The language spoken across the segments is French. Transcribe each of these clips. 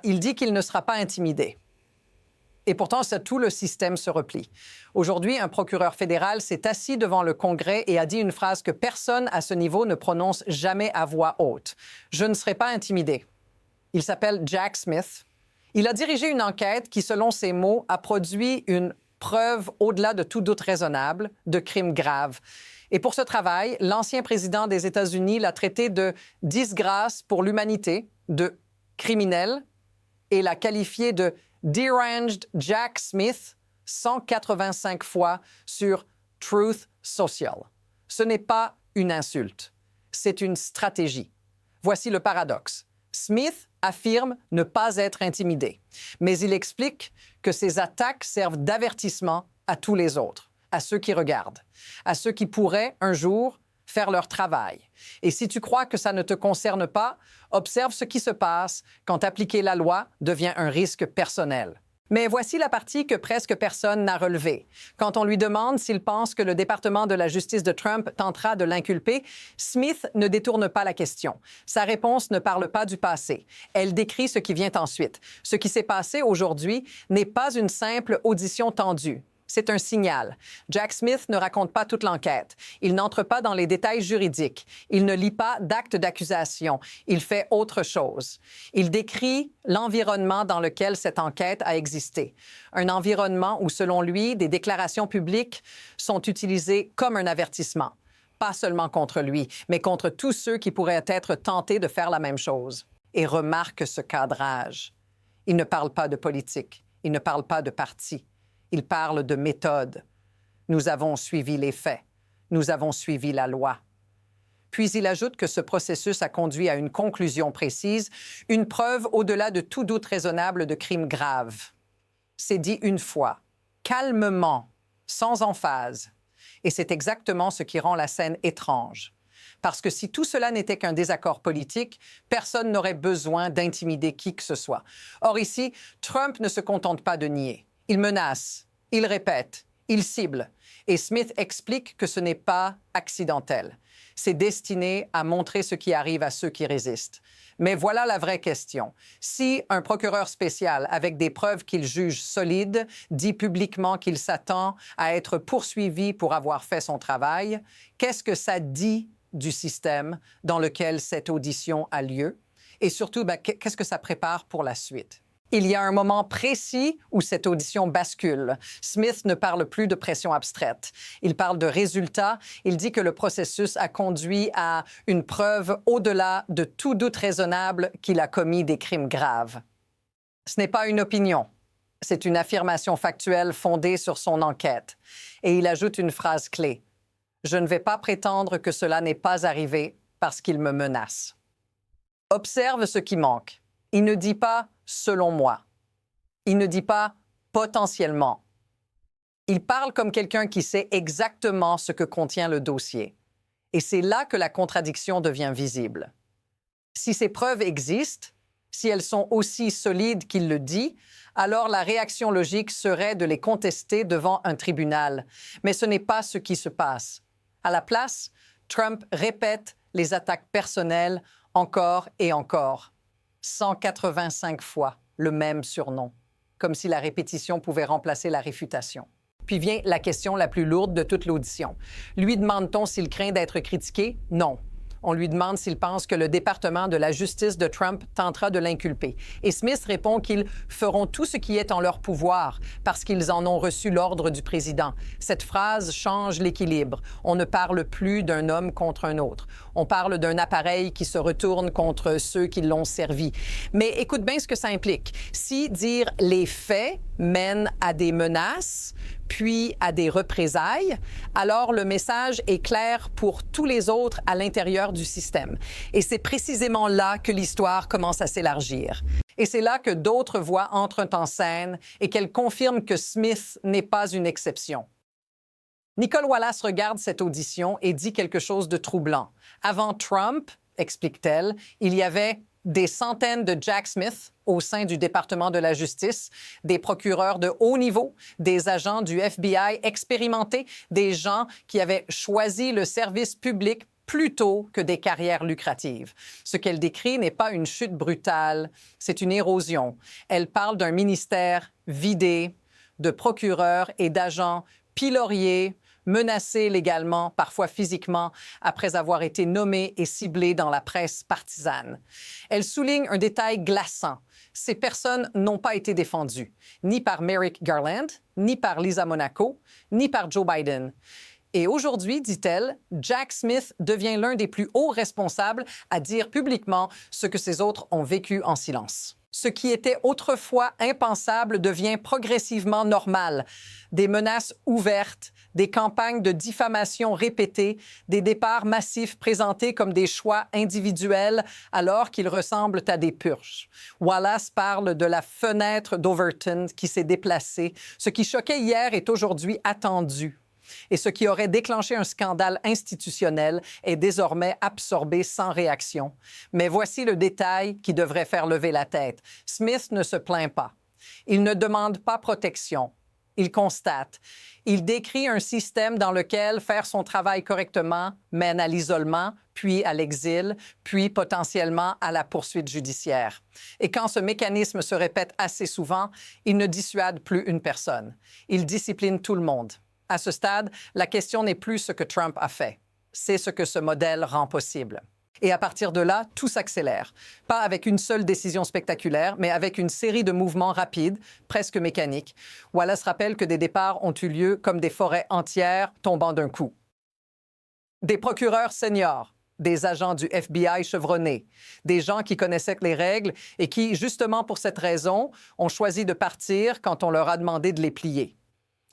Il dit qu'il ne sera pas intimidé. Et pourtant, tout le système se replie. Aujourd'hui, un procureur fédéral s'est assis devant le Congrès et a dit une phrase que personne à ce niveau ne prononce jamais à voix haute. « Je ne serai pas intimidé ». Il s'appelle Jack Smith. Il a dirigé une enquête qui, selon ses mots, a produit une preuve au-delà de tout doute raisonnable de crimes graves. Et pour ce travail, l'ancien président des États-Unis l'a traité de disgrâce pour l'humanité, de criminel, et l'a qualifié de Deranged Jack Smith 185 fois sur Truth Social. Ce n'est pas une insulte, c'est une stratégie. Voici le paradoxe. Smith affirme ne pas être intimidé, mais il explique que ces attaques servent d'avertissement à tous les autres, à ceux qui regardent, à ceux qui pourraient un jour faire leur travail. Et si tu crois que ça ne te concerne pas, observe ce qui se passe quand appliquer la loi devient un risque personnel. Mais voici la partie que presque personne n'a relevée. Quand on lui demande s'il pense que le département de la justice de Trump tentera de l'inculper, Smith ne détourne pas la question. Sa réponse ne parle pas du passé. Elle décrit ce qui vient ensuite. Ce qui s'est passé aujourd'hui n'est pas une simple audition tendue. C'est un signal. Jack Smith ne raconte pas toute l'enquête. Il n'entre pas dans les détails juridiques. Il ne lit pas d'actes d'accusation. Il fait autre chose. Il décrit l'environnement dans lequel cette enquête a existé. Un environnement où, selon lui, des déclarations publiques sont utilisées comme un avertissement. Pas seulement contre lui, mais contre tous ceux qui pourraient être tentés de faire la même chose. Et remarque ce cadrage. Il ne parle pas de politique. Il ne parle pas de parti. Il parle de méthode. Nous avons suivi les faits. Nous avons suivi la loi. Puis il ajoute que ce processus a conduit à une conclusion précise, une preuve au-delà de tout doute raisonnable de crimes graves. C'est dit une fois, calmement, sans emphase. Et c'est exactement ce qui rend la scène étrange. Parce que si tout cela n'était qu'un désaccord politique, personne n'aurait besoin d'intimider qui que ce soit. Or ici, Trump ne se contente pas de nier. Il menace, il répète, il cible. Et Smith explique que ce n'est pas accidentel. C'est destiné à montrer ce qui arrive à ceux qui résistent. Mais voilà la vraie question. Si un procureur spécial, avec des preuves qu'il juge solides, dit publiquement qu'il s'attend à être poursuivi pour avoir fait son travail, qu'est-ce que ça dit du système dans lequel cette audition a lieu? Et surtout, qu'est-ce que ça prépare pour la suite? Il y a un moment précis où cette audition bascule. Smith ne parle plus de pression abstraite. Il parle de résultats. Il dit que le processus a conduit à une preuve au-delà de tout doute raisonnable qu'il a commis des crimes graves. Ce n'est pas une opinion. C'est une affirmation factuelle fondée sur son enquête. Et il ajoute une phrase clé. « Je ne vais pas prétendre que cela n'est pas arrivé parce qu'il me menace. » Observe ce qui manque. Il ne dit pas « selon moi ». Il ne dit pas « potentiellement ». Il parle comme quelqu'un qui sait exactement ce que contient le dossier. Et c'est là que la contradiction devient visible. Si ces preuves existent, si elles sont aussi solides qu'il le dit, alors la réaction logique serait de les contester devant un tribunal. Mais ce n'est pas ce qui se passe. À la place, Trump répète les attaques personnelles encore et encore. 185 fois le même surnom, comme si la répétition pouvait remplacer la réfutation. Puis vient la question la plus lourde de toute l'audition. Lui demande-t-on s'il craint d'être critiqué? Non. On lui demande s'il pense que le département de la justice de Trump tentera de l'inculper. Et Smith répond qu'ils feront tout ce qui est en leur pouvoir parce qu'ils en ont reçu l'ordre du président. Cette phrase change l'équilibre. On ne parle plus d'un homme contre un autre. On parle d'un appareil qui se retourne contre ceux qui l'ont servi. Mais écoute bien ce que ça implique. Si dire les faits mène à des menaces, puis à des représailles, alors le message est clair pour tous les autres à l'intérieur du système. Et c'est précisément là que l'histoire commence à s'élargir. Et c'est là que d'autres voix entrent en scène et qu'elles confirment que Smith n'est pas une exception. Nicole Wallace regarde cette audition et dit quelque chose de troublant. Avant Trump, explique-t-elle, il y avait des centaines de Jack Smith au sein du département de la justice, des procureurs de haut niveau, des agents du FBI expérimentés, des gens qui avaient choisi le service public plutôt que des carrières lucratives. Ce qu'elle décrit n'est pas une chute brutale, c'est une érosion. Elle parle d'un ministère vidé, de procureurs et d'agents piloriés, menacés légalement, parfois physiquement, après avoir été nommés et ciblés dans la presse partisane. Elle souligne un détail glaçant. Ces personnes n'ont pas été défendues, ni par Merrick Garland, ni par Lisa Monaco, ni par Joe Biden. Et aujourd'hui, dit-elle, Jack Smith devient l'un des plus hauts responsables à dire publiquement ce que ces autres ont vécu en silence. Ce qui était autrefois impensable devient progressivement normal. Des menaces ouvertes, des campagnes de diffamation répétées, des départs massifs présentés comme des choix individuels alors qu'ils ressemblent à des purges. Wallace parle de la fenêtre d'Overton qui s'est déplacée. Ce qui choquait hier est aujourd'hui attendu. Et ce qui aurait déclenché un scandale institutionnel est désormais absorbé sans réaction. Mais voici le détail qui devrait faire lever la tête. Smith ne se plaint pas. Il ne demande pas protection. Il constate. Il décrit un système dans lequel faire son travail correctement mène à l'isolement, puis à l'exil, puis potentiellement à la poursuite judiciaire. Et quand ce mécanisme se répète assez souvent, il ne dissuade plus une personne. Il discipline tout le monde. À ce stade, la question n'est plus ce que Trump a fait. C'est ce que ce modèle rend possible. Et à partir de là, tout s'accélère. Pas avec une seule décision spectaculaire, mais avec une série de mouvements rapides, presque mécaniques. Wallace rappelle que des départs ont eu lieu comme des forêts entières tombant d'un coup. Des procureurs seniors, des agents du FBI chevronnés, des gens qui connaissaient les règles et qui, justement pour cette raison, ont choisi de partir quand on leur a demandé de les plier.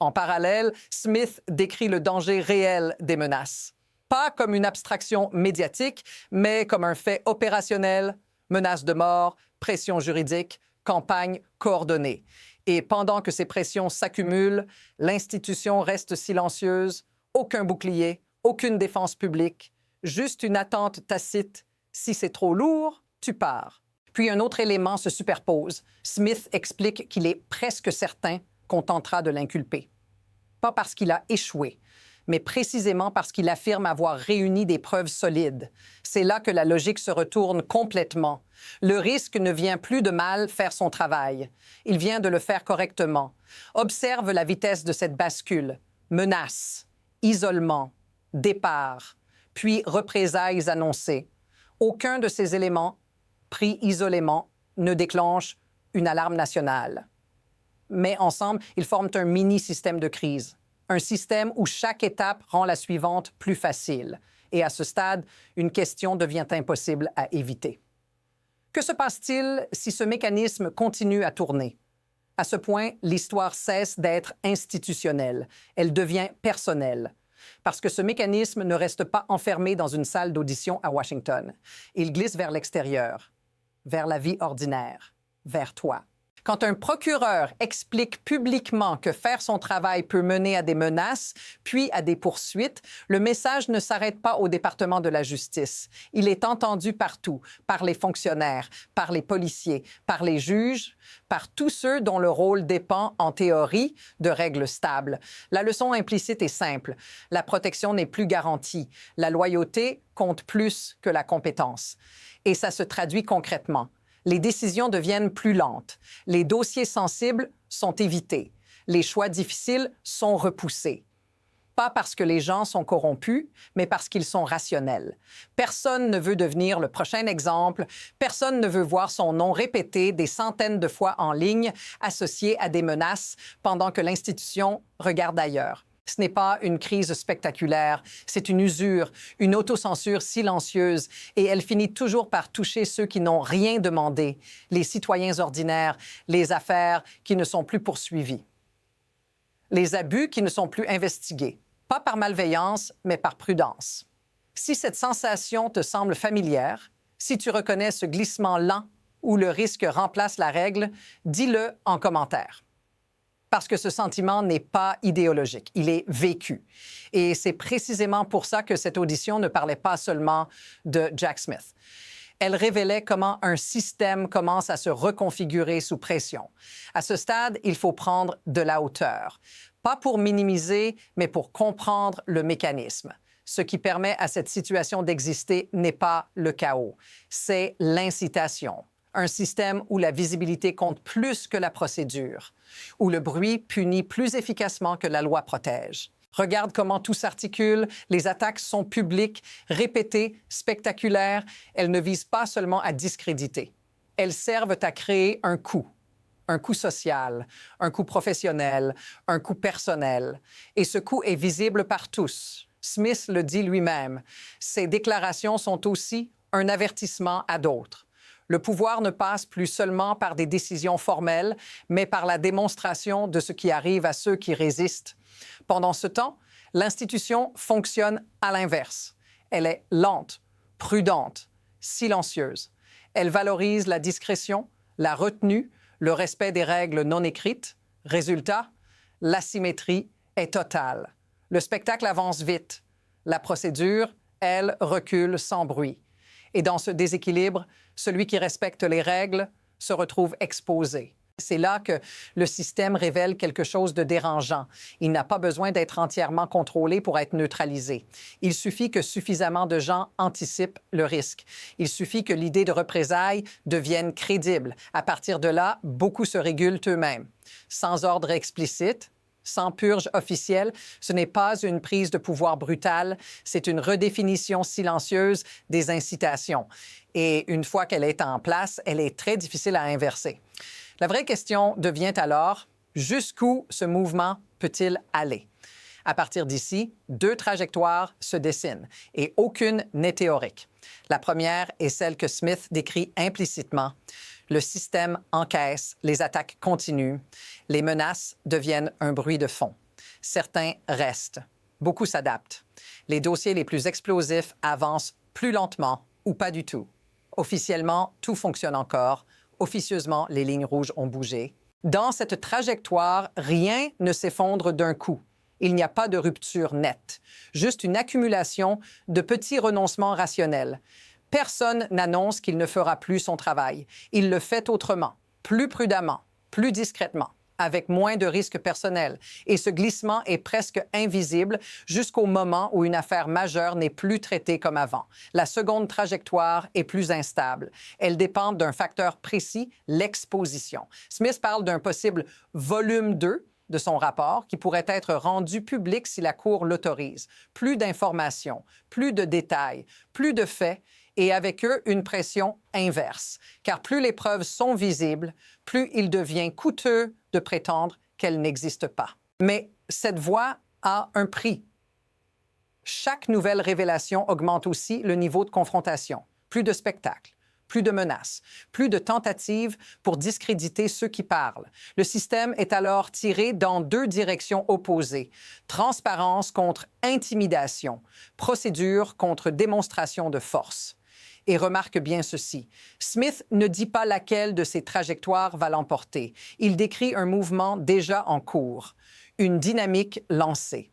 En parallèle, Smith décrit le danger réel des menaces. Pas comme une abstraction médiatique, mais comme un fait opérationnel, menaces de mort, pression juridique, campagne coordonnée. Et pendant que ces pressions s'accumulent, l'institution reste silencieuse, aucun bouclier, aucune défense publique, juste une attente tacite. Si c'est trop lourd, tu pars. Puis un autre élément se superpose. Smith explique qu'il est presque certain qu'on tentera de l'inculper. Pas parce qu'il a échoué, mais précisément parce qu'il affirme avoir réuni des preuves solides. C'est là que la logique se retourne complètement. Le risque ne vient plus de mal faire son travail. Il vient de le faire correctement. Observe la vitesse de cette bascule. Menaces, isolement, départ, puis représailles annoncées. Aucun de ces éléments, pris isolément, ne déclenche une alarme nationale. Mais ensemble, ils forment un mini-système de crise. Un système où chaque étape rend la suivante plus facile. Et à ce stade, une question devient impossible à éviter. Que se passe-t-il si ce mécanisme continue à tourner? À ce point, l'histoire cesse d'être institutionnelle. Elle devient personnelle. Parce que ce mécanisme ne reste pas enfermé dans une salle d'audition à Washington. Il glisse vers l'extérieur, vers la vie ordinaire, vers toi. Quand un procureur explique publiquement que faire son travail peut mener à des menaces, puis à des poursuites, le message ne s'arrête pas au département de la justice. Il est entendu partout, par les fonctionnaires, par les policiers, par les juges, par tous ceux dont le rôle dépend, en théorie, de règles stables. La leçon implicite est simple. La protection n'est plus garantie. La loyauté compte plus que la compétence. Et ça se traduit concrètement. Les décisions deviennent plus lentes. Les dossiers sensibles sont évités. Les choix difficiles sont repoussés. Pas parce que les gens sont corrompus, mais parce qu'ils sont rationnels. Personne ne veut devenir le prochain exemple. Personne ne veut voir son nom répété des centaines de fois en ligne, associé à des menaces, pendant que l'institution regarde ailleurs. Ce n'est pas une crise spectaculaire, c'est une usure, une autocensure silencieuse, et elle finit toujours par toucher ceux qui n'ont rien demandé, les citoyens ordinaires, les affaires qui ne sont plus poursuivies, les abus qui ne sont plus investigués, pas par malveillance, mais par prudence. Si cette sensation te semble familière, si tu reconnais ce glissement lent où le risque remplace la règle, dis-le en commentaire. Parce que ce sentiment n'est pas idéologique, il est vécu. Et c'est précisément pour ça que cette audition ne parlait pas seulement de Jack Smith. Elle révélait comment un système commence à se reconfigurer sous pression. À ce stade, il faut prendre de la hauteur. Pas pour minimiser, mais pour comprendre le mécanisme. Ce qui permet à cette situation d'exister n'est pas le chaos, c'est l'incitation. Un système où la visibilité compte plus que la procédure, où le bruit punit plus efficacement que la loi protège. Regarde comment tout s'articule, les attaques sont publiques, répétées, spectaculaires. Elles ne visent pas seulement à discréditer. Elles servent à créer un coût social, un coût professionnel, un coût personnel. Et ce coût est visible par tous. Smith le dit lui-même. Ces déclarations sont aussi un avertissement à d'autres. Le pouvoir ne passe plus seulement par des décisions formelles, mais par la démonstration de ce qui arrive à ceux qui résistent. Pendant ce temps, l'institution fonctionne à l'inverse. Elle est lente, prudente, silencieuse. Elle valorise la discrétion, la retenue, le respect des règles non écrites. Résultat, l'asymétrie est totale. Le spectacle avance vite. La procédure, elle, recule sans bruit. Et dans ce déséquilibre, celui qui respecte les règles se retrouve exposé. C'est là que le système révèle quelque chose de dérangeant. Il n'a pas besoin d'être entièrement contrôlé pour être neutralisé. Il suffit que suffisamment de gens anticipent le risque. Il suffit que l'idée de représailles devienne crédible. À partir de là, beaucoup se régulent eux-mêmes. Sans ordre explicite, sans purge officielle, ce n'est pas une prise de pouvoir brutale, c'est une redéfinition silencieuse des incitations. Et une fois qu'elle est en place, elle est très difficile à inverser. La vraie question devient alors, jusqu'où ce mouvement peut-il aller? À partir d'ici, deux trajectoires se dessinent et aucune n'est théorique. La première est celle que Smith décrit implicitement. Le système encaisse, les attaques continuent, les menaces deviennent un bruit de fond. Certains restent, beaucoup s'adaptent. Les dossiers les plus explosifs avancent plus lentement ou pas du tout. Officiellement, tout fonctionne encore. Officieusement, les lignes rouges ont bougé. Dans cette trajectoire, rien ne s'effondre d'un coup. Il n'y a pas de rupture nette, juste une accumulation de petits renoncements rationnels. Personne n'annonce qu'il ne fera plus son travail. Il le fait autrement, plus prudemment, plus discrètement, avec moins de risques personnels. Et ce glissement est presque invisible jusqu'au moment où une affaire majeure n'est plus traitée comme avant. La seconde trajectoire est plus instable. Elle dépend d'un facteur précis, l'exposition. Smith parle d'un possible volume 2 de son rapport qui pourrait être rendu public si la Cour l'autorise. Plus d'informations, plus de détails, plus de faits, et avec eux une pression inverse. Car plus les preuves sont visibles, plus il devient coûteux de prétendre qu'elles n'existent pas. Mais cette voie a un prix. Chaque nouvelle révélation augmente aussi le niveau de confrontation. Plus de spectacles, plus de menaces, plus de tentatives pour discréditer ceux qui parlent. Le système est alors tiré dans deux directions opposées. Transparence contre intimidation, procédure contre démonstration de force. Et remarque bien ceci, Smith ne dit pas laquelle de ces trajectoires va l'emporter. Il décrit un mouvement déjà en cours, une dynamique lancée.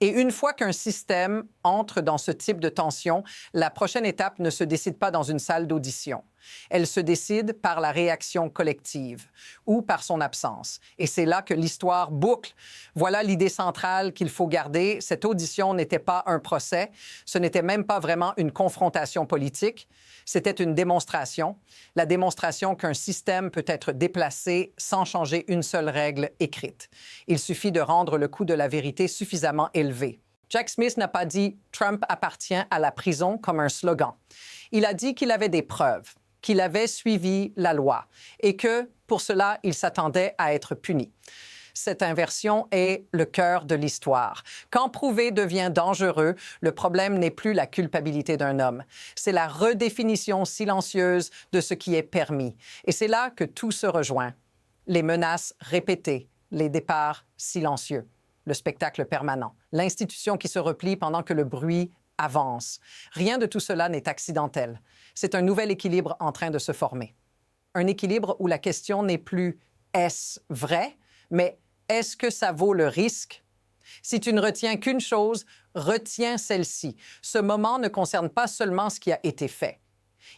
Et une fois qu'un système entre dans ce type de tension, la prochaine étape ne se décide pas dans une salle d'audition. Elle se décide par la réaction collective ou par son absence. Et c'est là que l'histoire boucle. Voilà l'idée centrale qu'il faut garder. Cette audition n'était pas un procès. Ce n'était même pas vraiment une confrontation politique. C'était une démonstration. La démonstration qu'un système peut être déplacé sans changer une seule règle écrite. Il suffit de rendre le coût de la vérité suffisamment élevé. Jack Smith n'a pas dit « Trump appartient à la prison » comme un slogan. Il a dit qu'il avait des preuves, qu'il avait suivi la loi et que, pour cela, il s'attendait à être puni. Cette inversion est le cœur de l'histoire. Quand prouver devient dangereux, le problème n'est plus la culpabilité d'un homme. C'est la redéfinition silencieuse de ce qui est permis. Et c'est là que tout se rejoint. Les menaces répétées, les départs silencieux, le spectacle permanent, l'institution qui se replie pendant que le bruit avance. Rien de tout cela n'est accidentel. C'est un nouvel équilibre en train de se former. Un équilibre où la question n'est plus « est-ce vrai ?», mais « est-ce que ça vaut le risque ?» Si tu ne retiens qu'une chose, retiens celle-ci. Ce moment ne concerne pas seulement ce qui a été fait.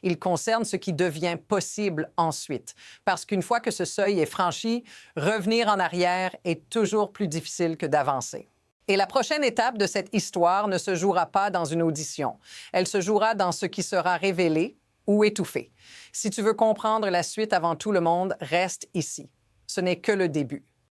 Il concerne ce qui devient possible ensuite. Parce qu'une fois que ce seuil est franchi, revenir en arrière est toujours plus difficile que d'avancer. Et la prochaine étape de cette histoire ne se jouera pas dans une audition. Elle se jouera dans ce qui sera révélé ou étouffé. Si tu veux comprendre la suite avant tout le monde, reste ici. Ce n'est que le début.